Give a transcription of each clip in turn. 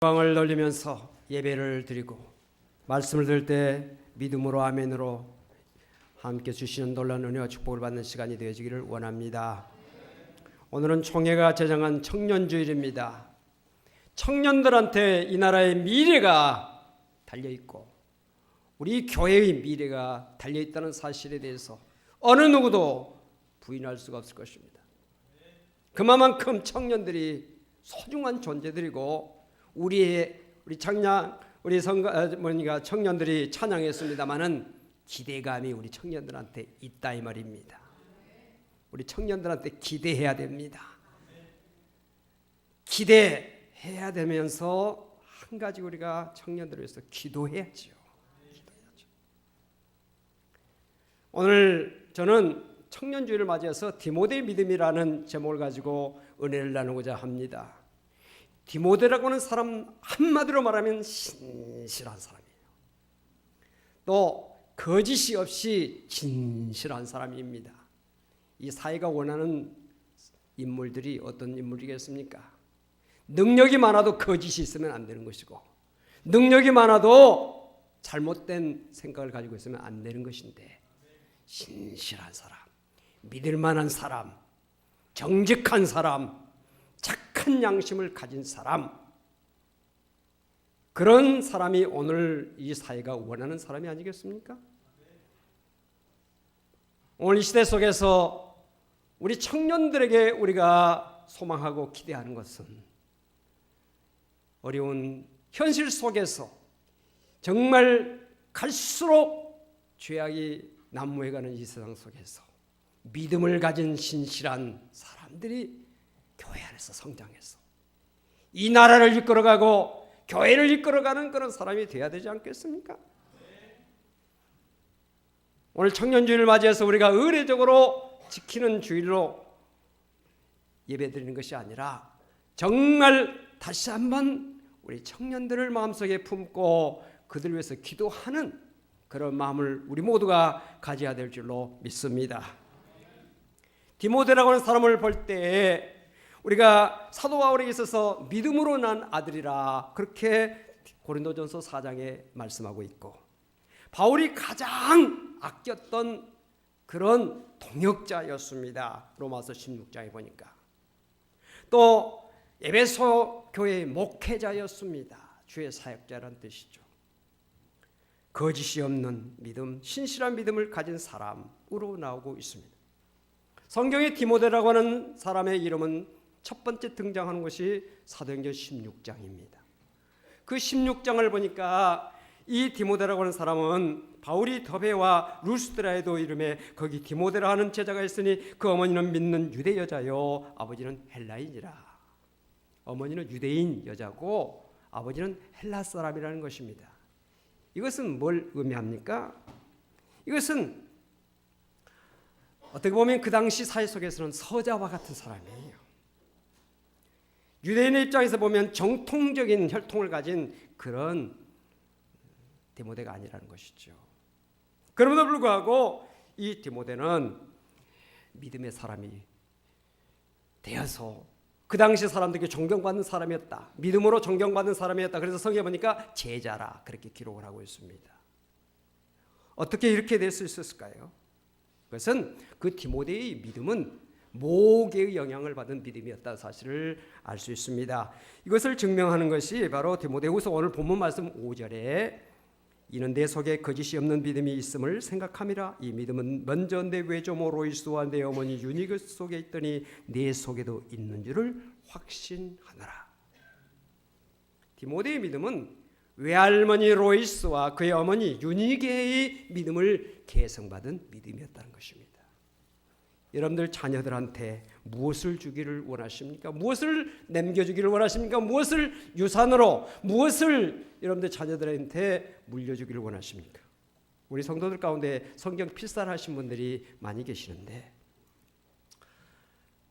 영광을 돌리면서 예배를 드리고 말씀을 들을 때 믿음으로 아멘으로 함께 주시는 놀라운 은혜와 축복을 받는 시간이 되어지기를 원합니다. 오늘은 총회가 제정한 청년주일입니다. 청년들한테 이 나라의 미래가 달려있고 우리 교회의 미래가 달려있다는 사실에 대해서 어느 누구도 부인할 수가 없을 것입니다. 그만큼 청년들이 소중한 존재들이고 우리 청년들이 찬양했습니다마는 기대감이 우리 청년들한테 있다 이 말입니다. 우리 청년들한테 기대해야 됩니다. 기대해야 되면서 한 가지 우리가 청년들을 위해서 기도해야죠. 오늘 저는 청년주의를 맞이해서 디모데의 믿음이라는 제목을 가지고 은혜를 나누고자 합니다. 디모데라고 하는 사람 한마디로 말하면 신실한 사람이에요. 또 거짓이 없이 진실한 사람입니다. 이 사회가 원하는 인물들이 어떤 인물이겠습니까? 능력이 많아도 거짓이 있으면 안 되는 것이고 능력이 많아도 잘못된 생각을 가지고 있으면 안 되는 것인데 신실한 사람, 믿을 만한 사람, 정직한 사람, 착한 양심을 가진 사람, 그런 사람이 오늘 이 사회가 원하는 사람이 아니겠습니까? 오늘 이 시대 속에서 우리 청년들에게 우리가 소망하고 기대하는 것은 어려운 현실 속에서 정말 갈수록 죄악이 난무해가는 이 세상 속에서 믿음을 가진 신실한 사람들이 교회 안에서 성장해서 이 나라를 이끌어가고 교회를 이끌어가는 그런 사람이 되어야 되지 않겠습니까? 오늘 청년주일을 맞이해서 우리가 의례적으로 지키는 주일로 예배드리는 것이 아니라 정말 다시 한번 우리 청년들을 마음속에 품고 그들을 위해서 기도하는 그런 마음을 우리 모두가 가져야 될 줄로 믿습니다. 디모데라고 하는 사람을 볼 때 우리가 사도 바울에게 있어서 믿음으로 난 아들이라 그렇게 고린도전서 4장에 말씀하고 있고 바울이 가장 아꼈던 그런 동역자였습니다. 로마서 16장에 보니까 또 에베소 교회의 목회자였습니다. 주의 사역자라는 뜻이죠. 거짓이 없는 믿음, 신실한 믿음을 가진 사람으로 나오고 있습니다. 성경의 디모데라고 하는 사람의 이름은 첫 번째 등장하는 것이 사도행전 16장입니다. 그 16장을 보니까 이 디모데라고 하는 사람은 바울이 더베와 루스드라에도 이름에 거기 디모데라 하는 제자가 있으니 그 어머니는 믿는 유대 여자요 아버지는 헬라인이라. 어머니는 유대인 여자고 아버지는 헬라 사람이라는 것입니다. 이것은 뭘 의미합니까? 이것은 어떻게 보면 그 당시 사회 속에서는 서자와 같은 사람이에요. 유대인의 입장에서 보면 정통적인 혈통을 가진 그런 디모데가 아니라는 것이죠. 그럼에도 불구하고 이 디모데는 믿음의 사람이 되어서 그 당시 사람들에게 존경받는 사람이었다. 믿음으로 존경받는 사람이었다. 그래서 성경에 보니까 제자라 그렇게 기록을 하고 있습니다. 어떻게 이렇게 될 수 있었을까요? 그것은 그 디모데의 믿음은 모계의 영향을 받은 믿음이었다는 사실을 알 수 있습니다. 이것을 증명하는 것이 바로 디모데후서 오늘 본문 말씀 5절에 이는 내 속에 거짓이 없는 믿음이 있음을 생각함이라. 이 믿음은 먼저 내 외조모 로이스와 내 어머니 유니그 속에 있더니 내 속에도 있는 줄을 확신하노라. 디모데의 믿음은 외할머니 로이스와 그의 어머니 유니게의 믿음을 계승받은 믿음이었다는 것입니다. 여러분들 자녀들한테 무엇을 주기를 원하십니까? 무엇을 남겨주기를 원하십니까? 무엇을 유산으로, 무엇을 여러분들 자녀들한테 물려주기를 원하십니까? 우리 성도들 가운데 성경 필사하신 분들이 많이 계시는데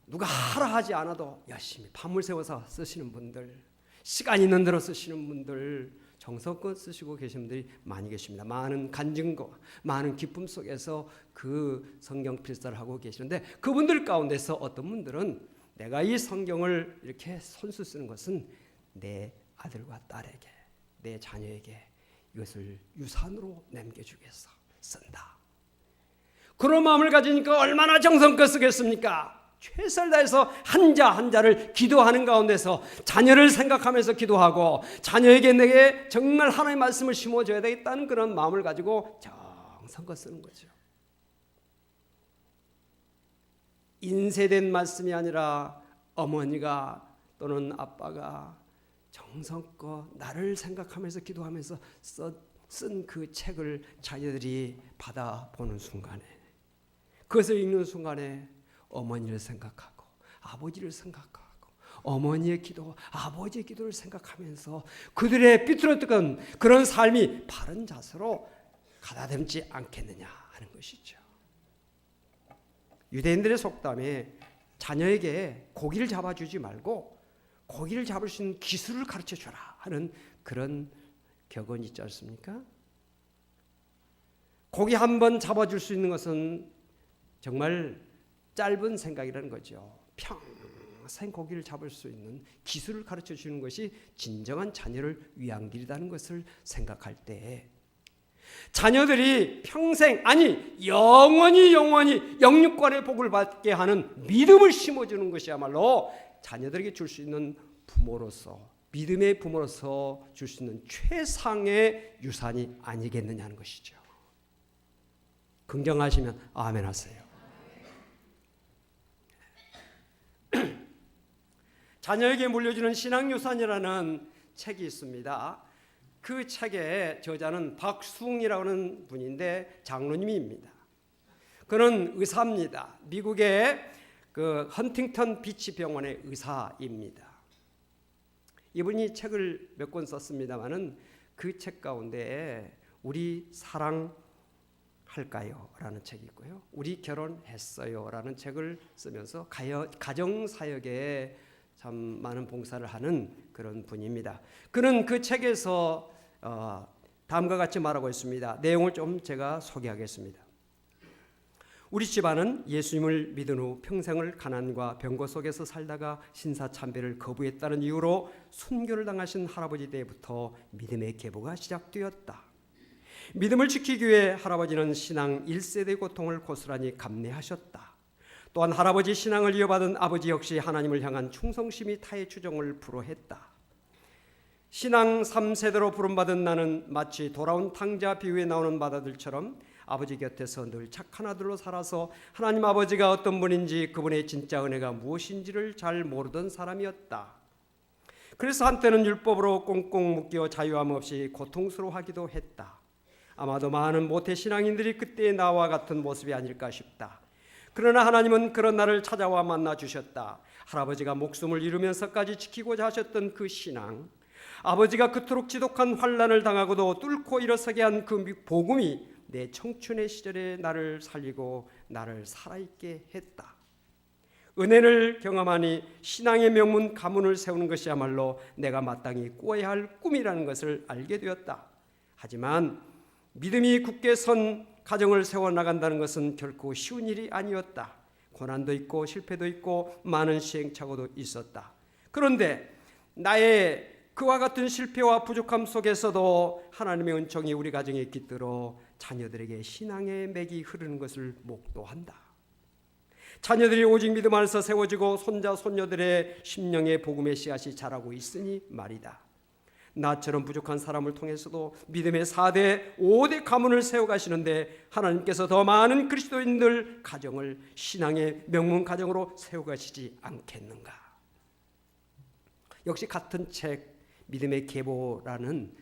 누가 하라 하지 않아도 열심히 밤을 새워서 쓰시는 분들, 시간 있는 대로 쓰시는 분들, 정성껏 쓰시고 계신 분들이 많이 계십니다. 많은 간증과 많은 기쁨 속에서 그 성경 필사를 하고 계시는데 그분들 가운데서 어떤 분들은 내가 이 성경을 이렇게 손수 쓰는 것은 내 아들과 딸에게, 내 자녀에게 이것을 유산으로 남겨주겠어 쓴다. 그런 마음을 가지니까 얼마나 정성껏 쓰겠습니까? 최선을 다해서 한자 한자를 기도하는 가운데서 자녀를 생각하면서 기도하고 자녀에게 내게 정말 하나님의 말씀을 심어줘야 되겠다는 그런 마음을 가지고 정성껏 쓰는 거죠. 인쇄된 말씀이 아니라 어머니가 또는 아빠가 정성껏 나를 생각하면서 기도하면서 쓴 그 책을 자녀들이 받아보는 순간에, 그것을 읽는 순간에 어머니를 생각하고 아버지를 생각하고 어머니의 기도, 아버지의 기도를 생각하면서 그들의 삐뚤어졌던 그런 삶이 바른 자세로 가다듬지 않겠느냐 하는 것이죠. 유대인들의 속담에 자녀에게 고기를 잡아주지 말고 고기를 잡을 수 있는 기술을 가르쳐줘라 하는 그런 격언이 있지 않습니까? 고기 한 번 잡아줄 수 있는 것은 정말 짧은 생각이라는 거죠. 평생 고기를 잡을 수 있는 기술을 가르쳐주는 것이 진정한 자녀를 위한 길이라는 것을 생각할 때 자녀들이 평생, 아니 영원히 영육간의 복을 받게 하는 믿음을 심어주는 것이야말로 자녀들에게 줄 수 있는 부모로서, 믿음의 부모로서 줄 수 있는 최상의 유산이 아니겠느냐 하는 것이죠. 긍정하시면 아멘 하세요. 자녀에게 물려주는 신앙유산이라는 책이 있습니다. 그 책의 저자는 박수웅이라고 하는 분인데 장로님입니다. 그는 의사입니다. 미국의 그 헌팅턴 비치 병원의 의사입니다. 이분이 책을 몇 권 썼습니다마는 그 책 가운데 우리 사랑할까요? 라는 책이 있고요. 우리 결혼했어요? 라는 책을 쓰면서 가정사역에 참 많은 봉사를 하는 그런 분입니다. 그는 그 책에서 다음과 같이 말하고 있습니다. 내용을 좀 제가 소개하겠습니다. 우리 집안은 예수님을 믿은 후 평생을 가난과 병고 속에서 살다가 신사참배를 거부했다는 이유로 순교를 당하신 할아버지 때부터 믿음의 계보가 시작되었다. 믿음을 지키기 위해 할아버지는 신앙 1세대 고통을 고스란히 감내하셨다. 또한 할아버지 신앙을 이어받은 아버지 역시 하나님을 향한 충성심이 타의 추종을 불허했다. 신앙 3세대로 부름받은 나는 마치 돌아온 탕자 비유에 나오는 마다들처럼 아버지 곁에서 늘 착한 아들로 살아서 하나님 아버지가 어떤 분인지 그분의 진짜 은혜가 무엇인지를 잘 모르던 사람이었다. 그래서 한때는 율법으로 꽁꽁 묶여 자유함 없이 고통스러워하기도 했다. 아마도 많은 모태신앙인들이 그때의 나와 같은 모습이 아닐까 싶다. 그러나 하나님은 그런 나를 찾아와 만나 주셨다. 할아버지가 목숨을 잃으면서까지 지키고자 하셨던 그 신앙, 아버지가 그토록 지독한 환난을 당하고도 뚫고 일어서게 한 그 복음이 내 청춘의 시절에 나를 살리고 나를 살아있게 했다. 은혜를 경험하니 신앙의 명문 가문을 세우는 것이야말로 내가 마땅히 꾸어야 할 꿈이라는 것을 알게 되었다. 하지만 믿음이 굳게 선 가정을 세워나간다는 것은 결코 쉬운 일이 아니었다. 고난도 있고 실패도 있고 많은 시행착오도 있었다. 그런데 나의 그와 같은 실패와 부족함 속에서도 하나님의 은총이 우리 가정에 깃들어 자녀들에게 신앙의 맥이 흐르는 것을 목도한다. 자녀들이 오직 믿음 안에서 세워지고 손자 손녀들의 심령의 복음의 씨앗이 자라고 있으니 말이다. 나처럼 부족한 사람을 통해서도 믿음의 4대, 5대 가문을 세워가시는데 하나님께서 더 많은 그리스도인들 가정을 신앙의 명문 가정으로 세워가시지 않겠는가. 역시 같은 책 믿음의 계보라는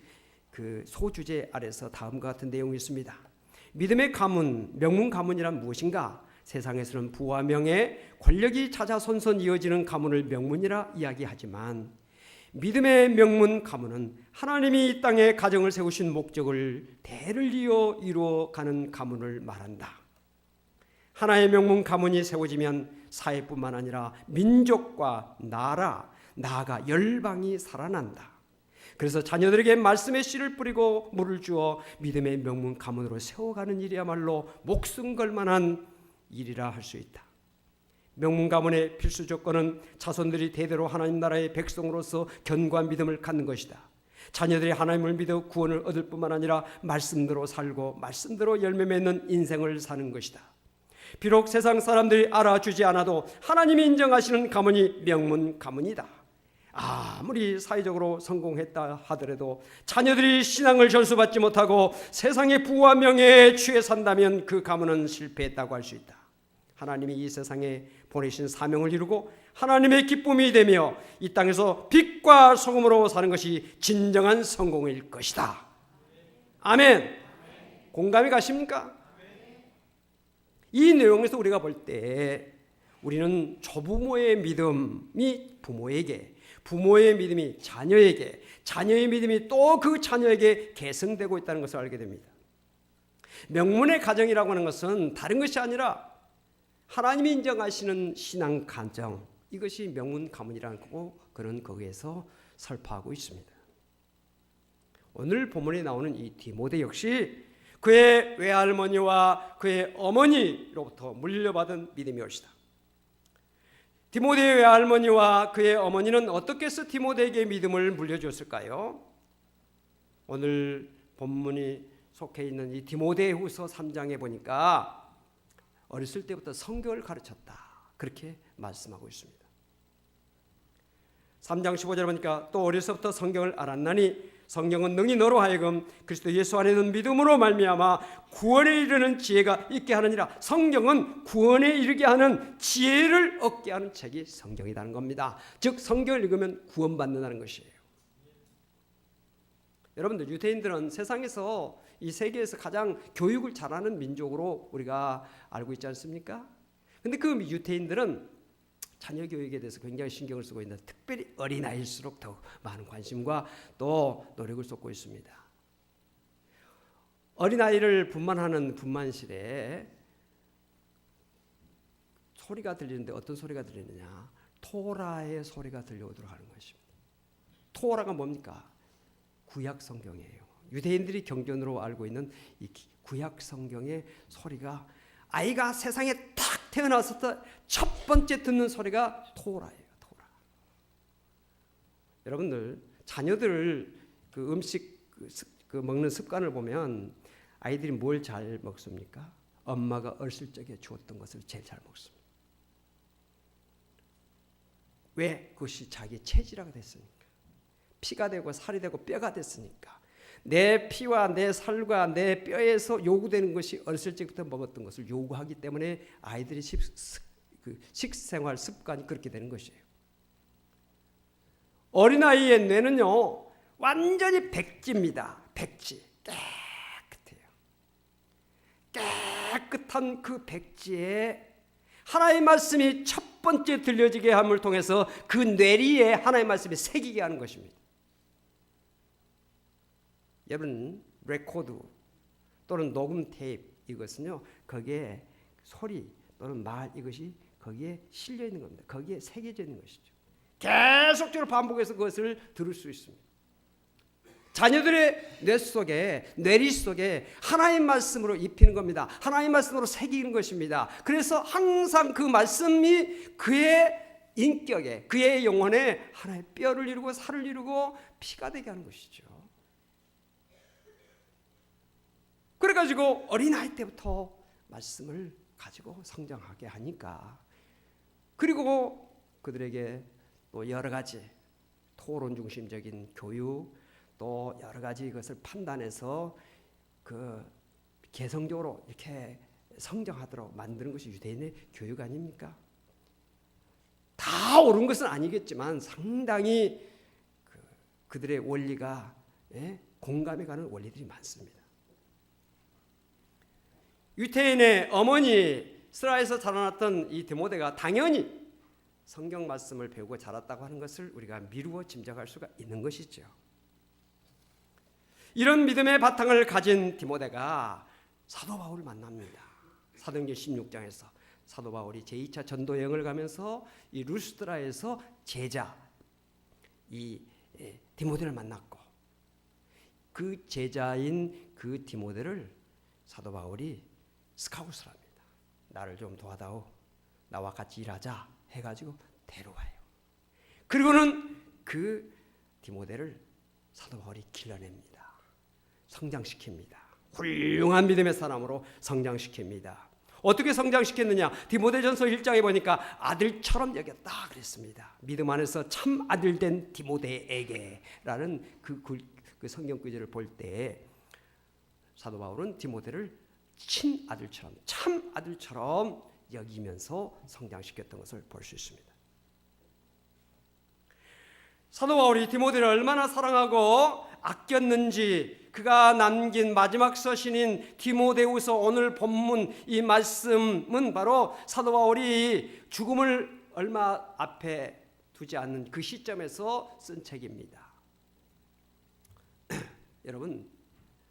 그 소주제 아래서 다음과 같은 내용이 있습니다. 믿음의 가문, 명문 가문이란 무엇인가? 세상에서는 부와 명예, 권력이 자자손손 이어지는 가문을 명문이라 이야기하지만 믿음의 명문 가문은 하나님이 이 땅에 가정을 세우신 목적을 대를 이어 이루어가는 가문을 말한다. 하나의 명문 가문이 세워지면 사회뿐만 아니라 민족과 나라, 나아가 열방이 살아난다. 그래서 자녀들에게 말씀의 씨를 뿌리고 물을 주어 믿음의 명문 가문으로 세워가는 일이야말로 목숨 걸 만한 일이라 할 수 있다. 명문 가문의 필수 조건은 자손들이 대대로 하나님 나라의 백성으로서 견고한 믿음을 갖는 것이다. 자녀들이 하나님을 믿어 구원을 얻을 뿐만 아니라 말씀대로 살고 말씀대로 열매 맺는 인생을 사는 것이다. 비록 세상 사람들이 알아주지 않아도 하나님이 인정하시는 가문이 명문 가문이다. 아무리 사회적으로 성공했다 하더라도 자녀들이 신앙을 전수받지 못하고 세상의 부와 명예에 취해 산다면 그 가문은 실패했다고 할 수 있다. 하나님이 이 세상에 보내신 사명을 이루고 하나님의 기쁨이 되며 이 땅에서 빛과 소금으로 사는 것이 진정한 성공일 것이다. 아멘. 공감이 가십니까? 이 내용에서 우리가 볼 때 우리는 조부모의 믿음이 부모에게, 부모의 믿음이 자녀에게, 자녀의 믿음이 또 그 자녀에게 계승되고 있다는 것을 알게 됩니다. 명문의 가정이라고 하는 것은 다른 것이 아니라 하나님이 인정하시는 신앙 가정, 이것이 명문 가문이라는 거고 그는 거기에서 설파하고 있습니다. 오늘 본문에 나오는 이 디모데 역시 그의 외할머니와 그의 어머니로부터 물려받은 믿음이었다. 디모데의 외할머니와 그의 어머니는 어떻게 해서 디모데에게 믿음을 물려줬을까요? 오늘 본문이 속해 있는 이 디모데후서 3장에 보니까 어렸을 때부터 성경을 가르쳤다, 그렇게 말씀하고 있습니다. 3장 15절에 보니까 또 어려서부터 성경을 알았나니 성경은 능히 너로 하여금 그리스도 예수 안에 있는 믿음으로 말미암아 구원에 이르는 지혜가 있게 하느니라. 성경은 구원에 이르게 하는 지혜를 얻게 하는 책이 성경이라는 겁니다. 즉 성경을 읽으면 구원받는다는 것이에요. 여러분들, 유대인들은 세상에서 이 세계에서 가장 교육을 잘하는 민족으로 우리가 알고 있지 않습니까? 근데 그 유대인들은 자녀 교육에 대해서 굉장히 신경을 쓰고 있는, 특별히 어린아이일수록 더 많은 관심과 또 노력을 쏟고 있습니다. 어린아이를 분만하는 분만실에 소리가 들리는데 어떤 소리가 들리느냐? 토라의 소리가 들려오도록 하는 것입니다. 토라가 뭡니까? 구약 성경이에요. 유대인들이 경전으로 알고 있는 이 구약 성경의 소리가, 아이가 세상에 탁 태어났을 때 첫 번째 듣는 소리가 토라예요. 토라. 여러분들, 자녀들 그 음식 먹는 습관을 보면 아이들이 뭘 잘 먹습니까? 엄마가 어렸을 적에 주었던 것을 제일 잘 먹습니다. 왜? 그것이 자기 체질화가 됐으니까. 피가 되고 살이 되고 뼈가 됐으니까. 내 피와 내 살과 내 뼈에서 요구되는 것이 어렸을 적부터 먹었던 것을 요구하기 때문에 아이들의 식생활 습관이 그렇게 되는 것이에요. 어린아이의 뇌는요, 완전히 백지입니다. 백지. 깨끗해요. 깨끗한 그 백지에 하나님의 말씀이 첫 번째 들려지게 함을 통해서 그 뇌리에 하나님의 말씀이 새기게 하는 것입니다. 여러분, 레코드 또는 녹음 테이프, 이것은요, 거기에 소리 또는 말, 이것이 거기에 실려 있는 겁니다. 거기에 새겨져 있는 것이죠. 계속적으로 반복해서 그것을 들을 수 있습니다. 자녀들의 뇌 속에, 뇌리 속에 하나님 말씀으로 입히는 겁니다. 하나님 말씀으로 새기는 것입니다. 그래서 항상 그 말씀이 그의 인격에, 그의 영혼에 하나의 뼈를 이루고 살을 이루고 피가 되게 하는 것이죠. 그래가지고 어린아이 때부터 말씀을 가지고 성장하게 하니까, 그리고 그들에게 또 여러 가지 토론 중심적인 교육, 또 여러 가지 이것을 판단해서 그 개성적으로 이렇게 성장하도록 만드는 것이 유대인의 교육 아닙니까? 다 옳은 것은 아니겠지만 상당히 그들의 원리가 공감이 가는 원리들이 많습니다. 유태인의 어머니 스라에서 자라났던 이 디모데가 당연히 성경 말씀을 배우고 자랐다고 하는 것을 우리가 미루어 짐작할 수가 있는 것이죠. 이런 믿음의 바탕을 가진 디모데가 사도 바울을 만납니다. 사도행전 16장에서 사도 바울이 제2차 전도 여행을 가면서 이 루스드라에서 제자 이 디모데를 만났고, 그 제자인 그 디모데를 사도 바울이 스카웃을 합니다. 나를 좀 도와다오. 나와 같이 일하자 해가지고 데려와요. 그리고는 그 디모데를 사도 바울이 길러냅니다. 성장시킵니다. 훌륭한 믿음의 사람으로 성장시킵니다. 어떻게 성장시켰느냐? 디모데전서 1장에 보니까 아들처럼 여겼다 그랬습니다. 믿음 안에서 참 아들된 디모데에게라는 그 성경 구절을 볼 때 사도 바울은 디모데를 친아들처럼 참 아들처럼 여기면서 성장시켰던 것을 볼 수 있습니다. 사도 바울이 디모데를 얼마나 사랑하고 아꼈는지 그가 남긴 마지막 서신인 디모데후서 오늘 본문 이 말씀은 바로 사도 바울이 죽음을 얼마 앞에 두지 않는 그 시점에서 쓴 책입니다. 여러분,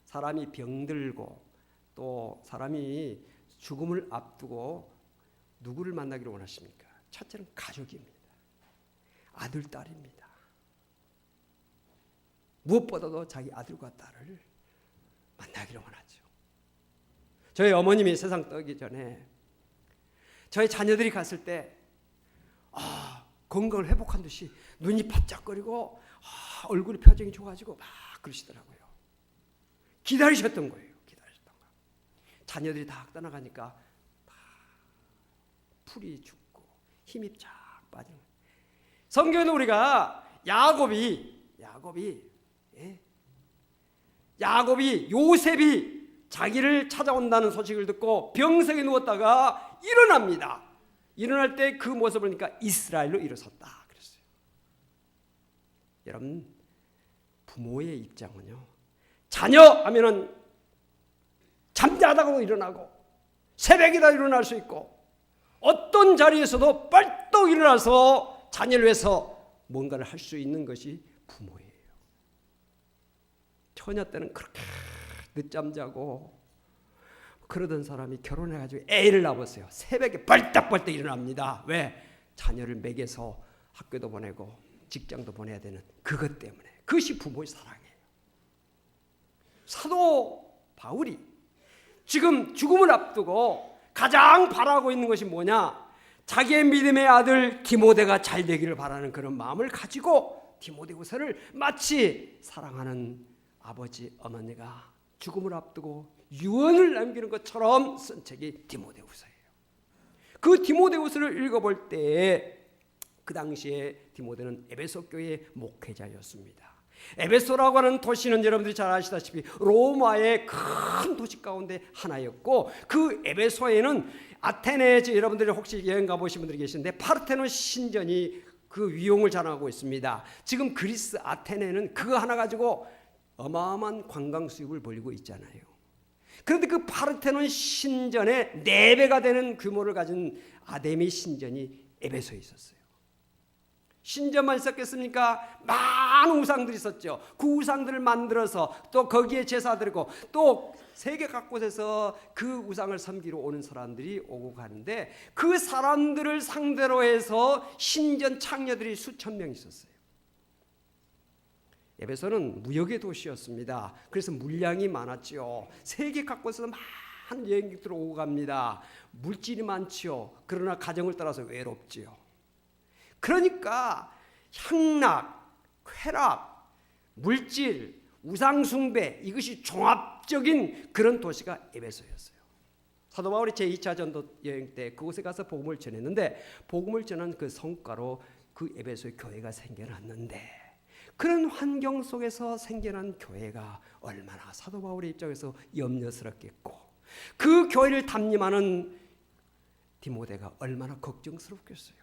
사람이 병들고 또 사람이 죽음을 앞두고 누구를 만나기를 원하십니까? 첫째는 가족입니다. 아들, 딸입니다. 무엇보다도 자기 아들과 딸을 만나기를 원하죠. 저희 어머님이 세상 떠기 전에 저희 자녀들이 갔을 때 건강을 회복한 듯이 눈이 바짝거리고 얼굴이 표정이 좋아지고 막 그러시더라고요. 기다리셨던 거예요. 자녀들이 다 떠나가니까 다 풀이 죽고 힘이 쫙 빠지는 거예요. 성경에는 우리가 야곱이 요셉이 자기를 찾아온다는 소식을 듣고 병석에 누웠다가 일어납니다. 일어날 때 그 모습을 보니까 이스라엘로 일어섰다 그랬어요. 여러분, 부모의 입장은요, 자녀 하면은 잠자다가도 일어나고 새벽이다 일어날 수 있고 어떤 자리에서도 벌떡 일어나서 자녀를 위해서 뭔가를 할 수 있는 것이 부모예요. 처녀 때는 그렇게 늦잠 자고 그러던 사람이 결혼해가지고 애를 낳았어요. 새벽에 벌떡벌떡 일어납니다. 왜? 자녀를 먹여서 학교도 보내고 직장도 보내야 되는 그것 때문에. 그것이 부모의 사랑이에요. 사도 바울이 지금 죽음을 앞두고 가장 바라고 있는 것이 뭐냐? 자기의 믿음의 아들 디모데가 잘 되기를 바라는 그런 마음을 가지고 디모데후서를 마치 사랑하는 아버지 어머니가 죽음을 앞두고 유언을 남기는 것처럼 쓴 책이 디모데후서예요. 그 디모데후서를 읽어볼 때 그 당시에 디모데는 에베소 교회의 목회자였습니다. 에베소라고 하는 도시는 여러분들이 잘 아시다시피 로마의 큰 도시 가운데 하나였고 그 에베소에는 아테네, 여러분들이 혹시 여행 가보신 분들이 계시는데 파르테논 신전이 그 위용을 자랑하고 있습니다. 지금 그리스 아테네는 그거 하나 가지고 어마어마한 관광 수입을 벌이고 있잖아요. 그런데 그 파르테논 신전의 4배가 되는 규모를 가진 아데미 신전이 에베소에 있었어요. 신전만 있었겠습니까? 많은 우상들이 있었죠. 그 우상들을 만들어서 또 거기에 제사 드리고 또 세계 각곳에서 그 우상을 섬기러 오는 사람들이 오고 가는데 그 사람들을 상대로 해서 신전 창녀들이 수천 명 있었어요. 에베소는 무역의 도시였습니다. 그래서 물량이 많았죠. 세계 각곳에서 많은 여행객들 오고 갑니다. 물질이 많죠. 그러나 가정을 따라서 외롭지요. 그러니까 향락, 쾌락, 물질, 우상숭배 이것이 종합적인 그런 도시가 에베소였어요. 사도 바울이 제2차 전도 여행 때 그곳에 가서 복음을 전했는데 복음을 전한 그 성과로 그 에베소의 교회가 생겨났는데 그런 환경 속에서 생겨난 교회가 얼마나 사도 바울의 입장에서 염려스럽겠고 그 교회를 담임하는 디모데가 얼마나 걱정스럽겠어요.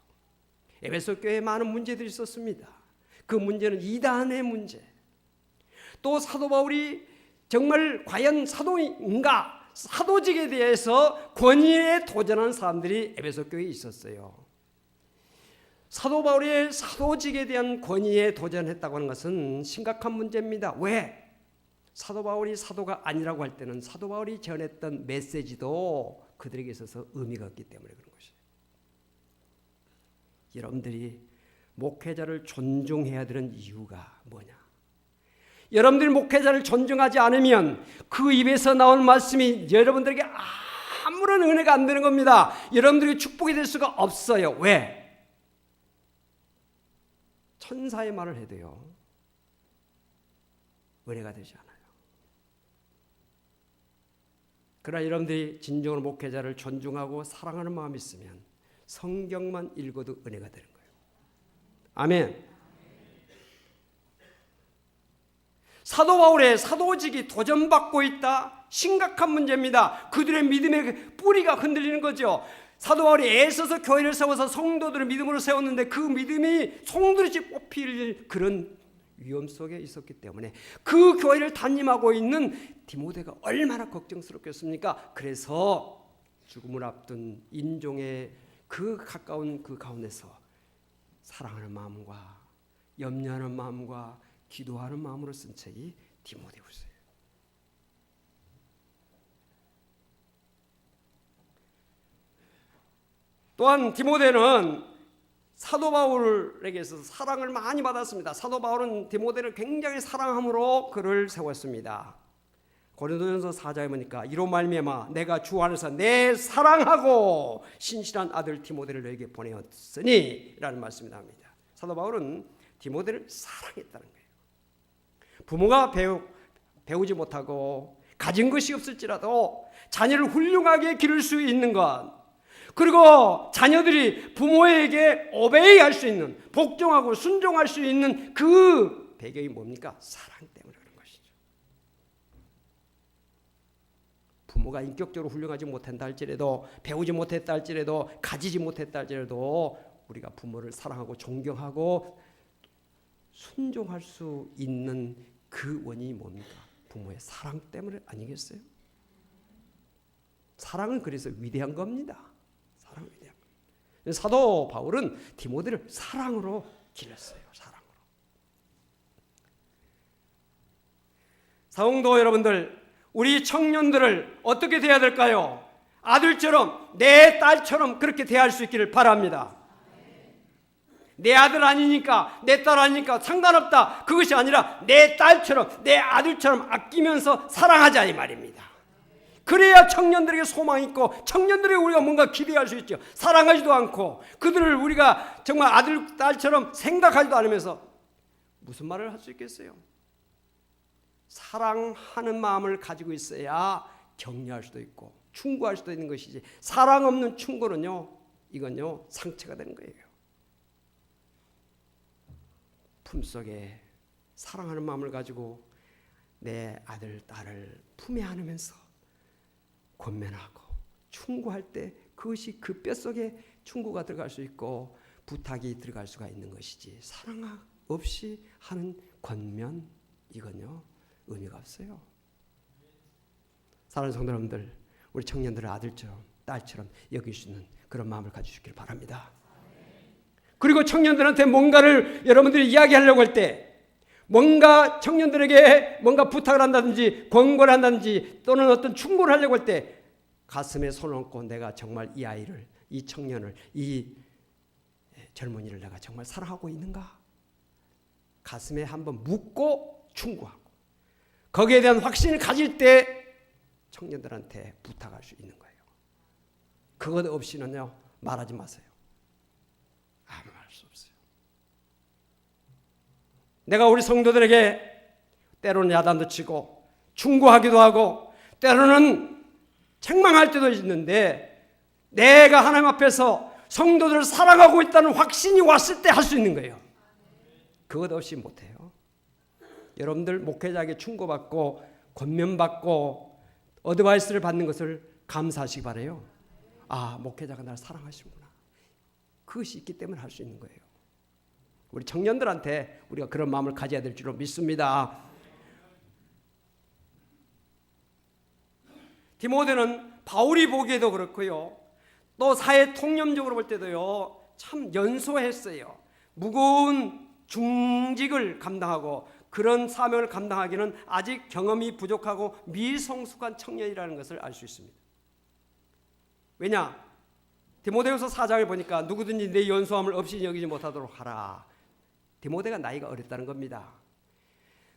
에베소 교회에 많은 문제들이 있었습니다. 그 문제는 이단의 문제. 또 사도 바울이 정말 과연 사도인가? 사도직에 대해서 권위에 도전한 사람들이 에베소 교회에 있었어요. 사도 바울의 사도직에 대한 권위에 도전했다고 하는 것은 심각한 문제입니다. 왜? 사도 바울이 사도가 아니라고 할 때는 사도 바울이 전했던 메시지도 그들에게 있어서 의미가 없기 때문에 그런 것이에요. 여러분들이 목회자를 존중해야 되는 이유가 뭐냐? 여러분들이 목회자를 존중하지 않으면 그 입에서 나온 말씀이 여러분들에게 아무런 은혜가 안 되는 겁니다. 여러분들이 축복이 될 수가 없어요. 왜? 천사의 말을 해도요, 은혜가 되지 않아요. 그러나 여러분들이 진정으로 목회자를 존중하고 사랑하는 마음이 있으면 성경만 읽어도 은혜가 되는 거예요. 아멘. 사도 바울의 사도직이 도전받고 있다. 심각한 문제입니다. 그들의 믿음의 뿌리가 흔들리는 거죠. 사도 바울이 애써서 교회를 세워서 성도들을 믿음으로 세웠는데 그 믿음이 송두리째 뽑힐 그런 위험 속에 있었기 때문에 그 교회를 담임하고 있는 디모데가 얼마나 걱정스럽겠습니까? 그래서 죽음을 앞둔 인종의 그 가까운 그 가운데서 사랑하는 마음과 염려하는 마음과 기도하는 마음으로 쓴 책이 디모데후서예요. 또한 디모데는 사도 바울에게서 사랑을 많이 받았습니다. 사도 바울은 디모데를 굉장히 사랑함으로 그를 세웠습니다. 고린도전서 4장에 보니까 이로 말미암아 내가 주 안에서 내 사랑하고 신실한 아들 디모데를 너에게 보내었으니 라는 말씀이 나옵니다. 사도 바울은 디모데를 사랑했다는 거예요. 부모가 배우지 못하고 가진 것이 없을지라도 자녀를 훌륭하게 기를 수 있는 것, 그리고 자녀들이 부모에게 오베이할 수 있는, 복종하고 순종할 수 있는 그 배경이 뭡니까? 사랑 때문에 그런 것이죠. 부모가 인격적으로 훌륭하지 못한다 할지라도, 배우지 못했다 할지라도, 가지지 못했다 할지라도 우리가 부모를 사랑하고 존경하고 순종할 수 있는 그 원인이 뭡니까? 부모의 사랑 때문에 아니겠어요? 사랑은 그래서 위대한 겁니다. 사랑이 위대한 겁니다. 사도 바울은 디모데를 사랑으로 길렀어요. 사랑으로. 사용도 여러분들, 우리 청년들을 어떻게 대해야 될까요? 아들처럼, 내 딸처럼 그렇게 대할 수 있기를 바랍니다. 내 아들 아니니까, 내 딸 아니니까 상관없다, 그것이 아니라 내 딸처럼, 내 아들처럼 아끼면서 사랑하자 이 말입니다. 그래야 청년들에게 소망이 있고 청년들에게 우리가 뭔가 기대할 수 있죠. 사랑하지도 않고 그들을 우리가 정말 아들, 딸처럼 생각하지도 않으면서 무슨 말을 할 수 있겠어요? 사랑하는 마음을 가지고 있어야 격려할 수도 있고 충고할 수도 있는 것이지, 사랑 없는 충고는요, 이건요 상처가 되는 거예요. 품속에 사랑하는 마음을 가지고 내 아들, 딸을 품에 안으면서 권면하고 충고할 때 그것이 그 뼛속에 충고가 들어갈 수 있고 부탁이 들어갈 수가 있는 것이지, 사랑 없이 하는 권면, 이건요 의미가 없어요. 사랑하는 성도 여러분들, 우리 청년들을 아들처럼 딸처럼 여길 수 있는 그런 마음을 가지시길 바랍니다. 그리고 청년들한테 뭔가를 여러분들이 이야기하려고 할 때, 뭔가 청년들에게 뭔가 부탁을 한다든지 권고를 한다든지 또는 어떤 충고를 하려고 할 때 가슴에 손을 얹고 내가 정말 이 아이를, 이 청년을, 이 젊은이를 내가 정말 사랑하고 있는가? 가슴에 한번 묻고 충고하고 거기에 대한 확신을 가질 때 청년들한테 부탁할 수 있는 거예요. 그것 없이는요 말하지 마세요. 아무 말 수 없어요. 내가 우리 성도들에게 때로는 야단도 치고 충고하기도 하고 때로는 책망할 때도 있는데, 내가 하나님 앞에서 성도들을 사랑하고 있다는 확신이 왔을 때 할 수 있는 거예요. 그것 없이 못해요. 여러분들 목회자에게 충고받고 권면받고 어드바이스를 받는 것을 감사하시기 바라요. 아, 목회자가 나를 사랑하시는구나. 그것이 있기 때문에 할 수 있는 거예요. 우리 청년들한테 우리가 그런 마음을 가져야 될 줄로 믿습니다. 디모데는 바울이 보기에도 그렇고요, 또 사회 통념적으로 볼 때도요 참 연소했어요. 무거운 중직을 감당하고 그런 사명을 감당하기는 아직 경험이 부족하고 미성숙한 청년이라는 것을 알 수 있습니다. 왜냐? 디모데후서 4장을 보니까 누구든지 내 연소함을 없이 여기지 못하도록 하라. 디모데가 나이가 어렸다는 겁니다.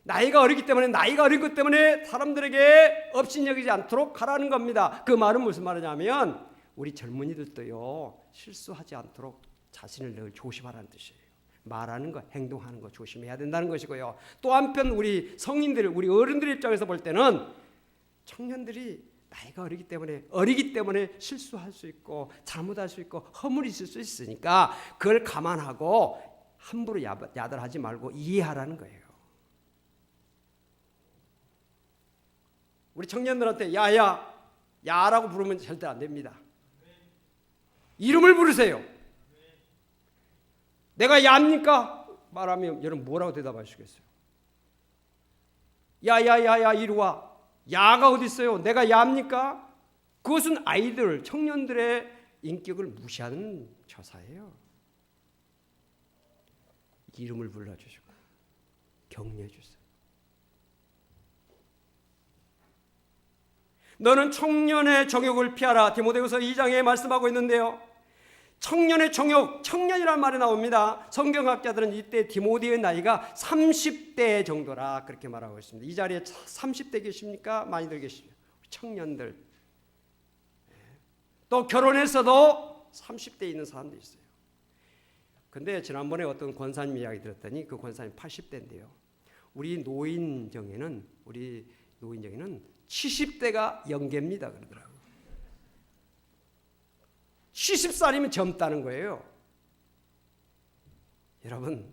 나이가 어리기 때문에, 나이가 어린 것 때문에 사람들에게 업신여기지 않도록 하라는 겁니다. 그 말은 무슨 말이냐면 우리 젊은이들도요, 실수하지 않도록 자신을 늘 조심하라는 뜻이에요. 말하는 거, 행동하는 거 조심해야 된다는 것이고요. 또 한편 우리 성인들, 우리 어른들 입장에서 볼 때는 청년들이 나이가 어리기 때문에 실수할 수 있고 잘못할 수 있고 허물이 있을 수 있으니까 그걸 감안하고 함부로 야단하지 말고 이해하라는 거예요. 우리 청년들한테 야라고 부르면 절대 안 됩니다. 이름을 부르세요. 내가 야입니까? 말하면 여러분 뭐라고 대답하시겠어요? 야야야야 이리 와. 야가 어디 있어요? 내가 야입니까? 그것은 아이들, 청년들의 인격을 무시하는 처사예요. 이름을 불러주시고 격려해 주세요. 너는 청년의 정욕을 피하라. 디모데후서 2장에 말씀하고 있는데요. 청년의 정욕, 청년이라는 말이 나옵니다. 성경학자들은 이때 디모데의 나이가 30대 정도라 그렇게 말하고 있습니다. 이 자리에 30대 계십니까? 많이들 계시죠. 청년들. 또 결혼해서도 30대에 있는 사람도 있어요. 근데 지난번에 어떤 권사님 이야기 들었더니 그 권사님 80대인데요. 우리 노인정에는 70대가 영계입니다 그러더라고요. 70살이면 젊다는 거예요. 여러분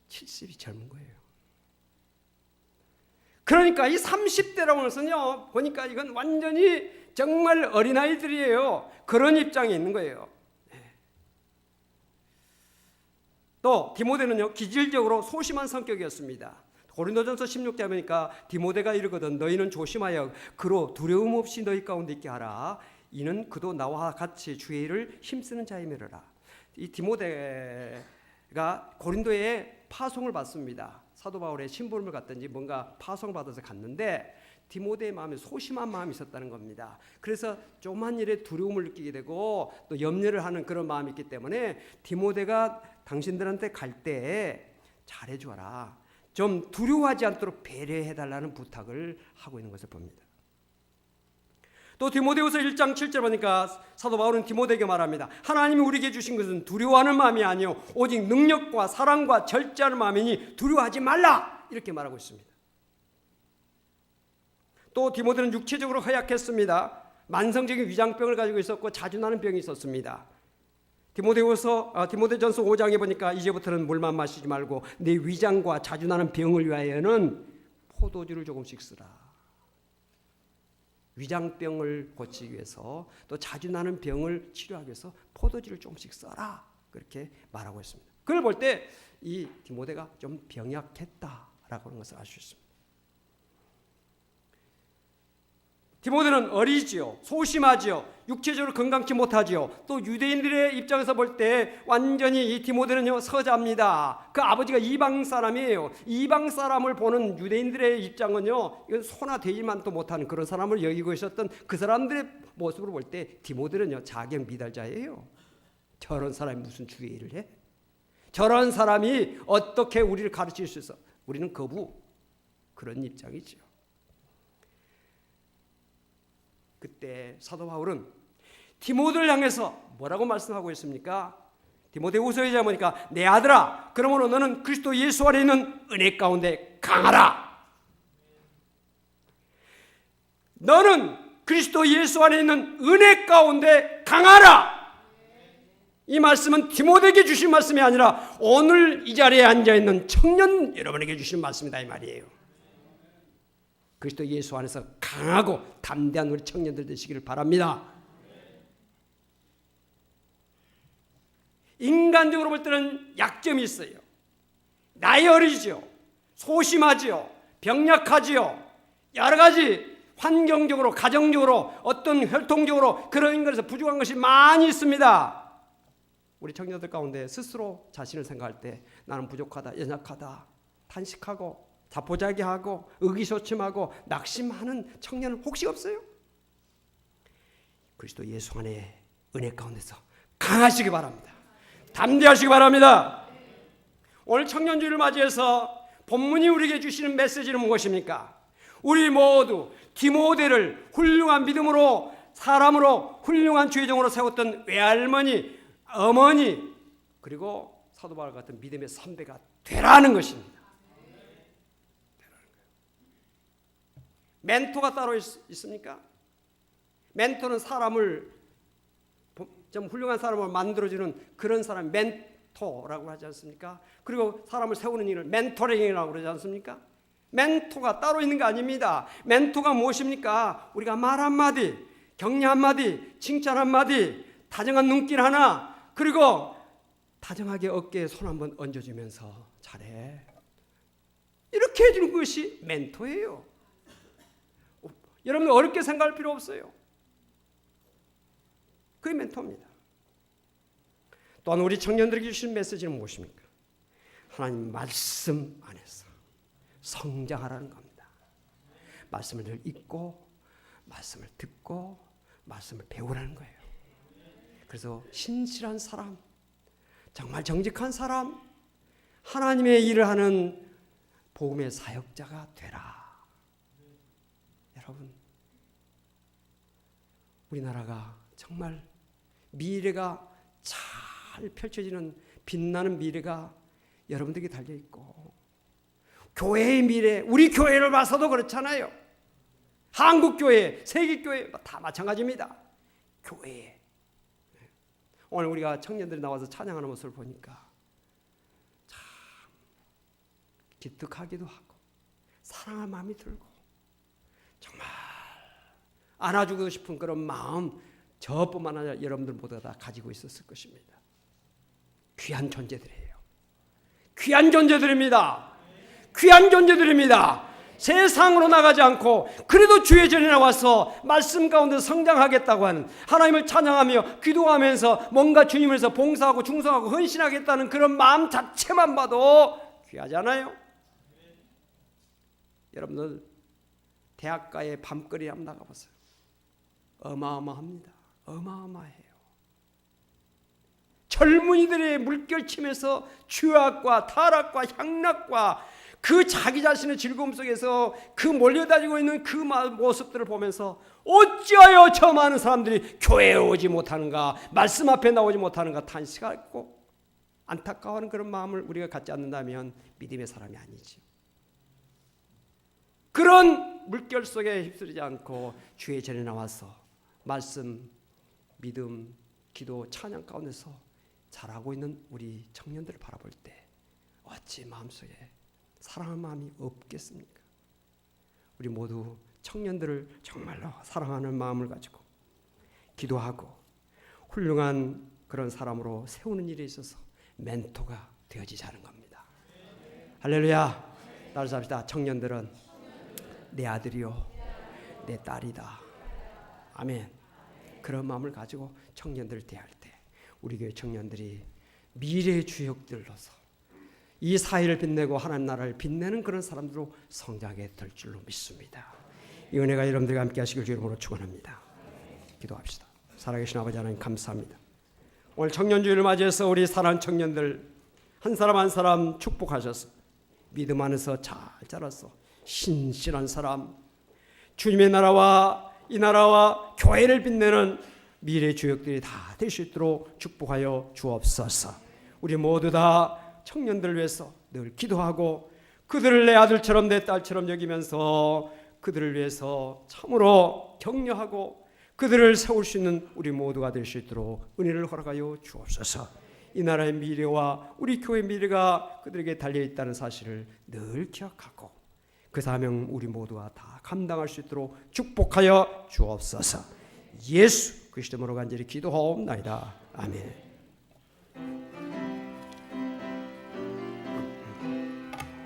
70이 젊은 거예요. 그러니까 이 30대라고 하는 것은요, 보니까 이건 완전히 정말 어린아이들이에요. 그런 입장에 있는 거예요. 또 디모데는요, 기질적으로 소심한 성격이었습니다. 고린도전서 16장 보니까 디모데가 이르거든 너희는 조심하여 그로 두려움 없이 너희 가운데 있게 하라. 이는 그도 나와 같이 주의 일을 힘쓰는 자이므로라. 이 디모데가 고린도에 파송을 받습니다. 사도 바울의 심부름을 갔든지 뭔가 파송을 받아서 갔는데 디모데의 마음에 소심한 마음이 있었다는 겁니다. 그래서 조그만 일에 두려움을 느끼게 되고 또 염려를 하는 그런 마음이 있기 때문에 디모데가 당신들한테 갈 때 잘해줘라. 좀 두려워하지 않도록 배려해달라는 부탁을 하고 있는 것을 봅니다. 또 디모데후서 1장 7절 보니까 사도 바울은 디모데에게 말합니다. 하나님이 우리에게 주신 것은 두려워하는 마음이 아니요 오직 능력과 사랑과 절제하는 마음이니 두려워하지 말라 이렇게 말하고 있습니다. 또 디모데는 육체적으로 허약했습니다. 만성적인 위장병을 가지고 있었고 자주 나는 병이 있었습니다. 디모데전서 5장에 보니까 이제부터는 물만 마시지 말고 내 위장과 자주 나는 병을 위하여는 포도주를 조금씩 쓰라. 위장병을 고치기 위해서 또 자주 나는 병을 치료하기 위해서 포도주를 조금씩 써라. 그렇게 말하고 있습니다. 그걸 볼 때 이 디모데가 좀 병약했다라고 하는 것을 알 수 있습니다. 디모데는 어리지요. 소심하지요. 육체적으로 건강치 못하지요. 또 유대인들의 입장에서 볼 때 완전히 이 디모데는요 서자입니다. 그 아버지가 이방 사람이에요. 이방 사람을 보는 유대인들의 입장은요 이건 소나 되지만도 못하는 그런 사람을 여기고 있었던 그 사람들의 모습을 볼 때 디모데는요 자격 미달자예요. 저런 사람이 무슨 주의 일을 해? 저런 사람이 어떻게 우리를 가르칠 수 있어? 우리는 거부. 그런 입장이죠. 그때 사도 바울은 디모데를 향해서 뭐라고 말씀하고 있습니까? 디모데후서에 보니까 내 아들아 그러므로 너는 그리스도 예수 안에 있는 은혜 가운데 강하라. 너는 그리스도 예수 안에 있는 은혜 가운데 강하라. 이 말씀은 디모데에게 주신 말씀이 아니라 오늘 이 자리에 앉아있는 청년 여러분에게 주신 말씀이다 이 말이에요. 그리스도 예수 안에서 강하고 담대한 우리 청년들 되시기를 바랍니다. 인간적으로 볼 때는 약점이 있어요. 나이 어리죠. 소심하지요. 병약하지요. 여러 가지 환경적으로 가정적으로 어떤 혈통적으로 그런 것에서 부족한 것이 많이 있습니다. 우리 청년들 가운데 스스로 자신을 생각할 때 나는 부족하다, 연약하다, 탄식하고 자포자기하고 의기소침하고 낙심하는 청년은 혹시 없어요? 그리스도 예수 안에 은혜 가운데서 강하시기 바랍니다. 담대하시기 바랍니다. 오늘 청년주의를 맞이해서 본문이 우리에게 주시는 메시지는 무엇입니까? 우리 모두 디모데를 훌륭한 믿음으로 사람으로 훌륭한 주의종으로 세웠던 외할머니, 어머니 그리고 사도 바울 같은 믿음의 선배가 되라는 것입니다. 멘토가 따로 있습니까? 멘토는 사람을 좀 훌륭한 사람을 만들어주는 그런 사람 멘토라고 하지 않습니까? 그리고 사람을 세우는 일을 멘토링이라고 그러지 않습니까? 멘토가 따로 있는 게 아닙니다. 멘토가 무엇입니까? 우리가 말 한마디, 격려 한마디, 칭찬 한마디, 다정한 눈길 하나, 그리고 다정하게 어깨에 손 한번 얹어주면서 잘해, 이렇게 해주는 것이 멘토예요. 여러분 어렵게 생각할 필요 없어요. 그게 멘토입니다. 또한 우리 청년들에게 주신 메시지는 무엇입니까? 하나님 말씀 안에서 성장하라는 겁니다. 말씀을 늘 읽고 말씀을 듣고 말씀을 배우라는 거예요. 그래서 신실한 사람, 정말 정직한 사람, 하나님의 일을 하는 복음의 사역자가 되라. 여러분, 우리나라가 정말 미래가 잘 펼쳐지는 빛나는 미래가 여러분들에게 달려있고, 교회의 미래, 우리 교회를 봐서도 그렇잖아요. 한국교회, 세계교회 다 마찬가지입니다. 교회. 오늘 우리가 청년들이 나와서 찬양하는 모습을 보니까 참 기특하기도 하고 사랑할 마음이 들고 정말 안아주고 싶은 그런 마음, 저뿐만 아니라 여러분들 모두가 다 가지고 있었을 것입니다. 귀한 존재들이에요. 귀한 존재들입니다. 귀한 존재들입니다. 세상으로 나가지 않고 그래도 주의 전에 나와서 말씀 가운데 성장하겠다고 하는, 하나님을 찬양하며 기도하면서 뭔가 주님을 위해서 봉사하고 충성하고 헌신하겠다는 그런 마음 자체만 봐도 귀하잖아요. 여러분들 대학가의 밤거리 한번 나가보세요. 어마어마합니다. 어마어마해요. 젊은이들의 물결침에서 죄악과 타락과 향락과 그 자기 자신의 즐거움 속에서 그 몰려다니고 있는 그 모습들을 보면서 어찌하여 저 많은 사람들이 교회에 오지 못하는가, 말씀 앞에 나오지 못하는가 탄식하고 안타까워하는 그런 마음을 우리가 갖지 않는다면 믿음의 사람이 아니지. 그런 물결 속에 휩쓸리지 않고 주의 전에 나와서 말씀, 믿음, 기도, 찬양 가운데서 자라고 있는 우리 청년들을 바라볼 때 어찌 마음속에 사랑하는 마음이 없겠습니까? 우리 모두 청년들을 정말로 사랑하는 마음을 가지고 기도하고 훌륭한 그런 사람으로 세우는 일에 있어서 멘토가 되어지자는 겁니다. 할렐루야. 따라서 합시다. 청년들은 내 아들이요 내 딸이다. 아멘. 그런 마음을 가지고 청년들을 대할 때 우리 교회 청년들이 미래의 주역들로서 이 사회를 빛내고 하나님 나라를 빛내는 그런 사람들로 성장하게 될 줄로 믿습니다. 이 은혜가 여러분들과 함께 하시길 주 이름으로 축원합니다. 기도합시다. 살아계신 아버지 하나님 감사합니다. 오늘 청년주의를 맞이해서 우리 사랑하는 청년들 한 사람 한 사람 축복하셔서 믿음 안에서 잘 자라서 신실한 사람, 주님의 나라와 이 나라와 교회를 빛내는 미래의 주역들이 다 될 수 있도록 축복하여 주옵소서. 우리 모두 다 청년들을 위해서 늘 기도하고 그들을 내 아들처럼 내 딸처럼 여기면서 그들을 위해서 참으로 격려하고 그들을 세울 수 있는 우리 모두가 될 수 있도록 은혜를 허락하여 주옵소서. 이 나라의 미래와 우리 교회의 미래가 그들에게 달려있다는 사실을 늘 기억하고 그 사명 우리 모두가 다 감당할 수 있도록 축복하여 주옵소서. 예수 그리스도 이름으로 간절히 기도하옵나이다. 아멘.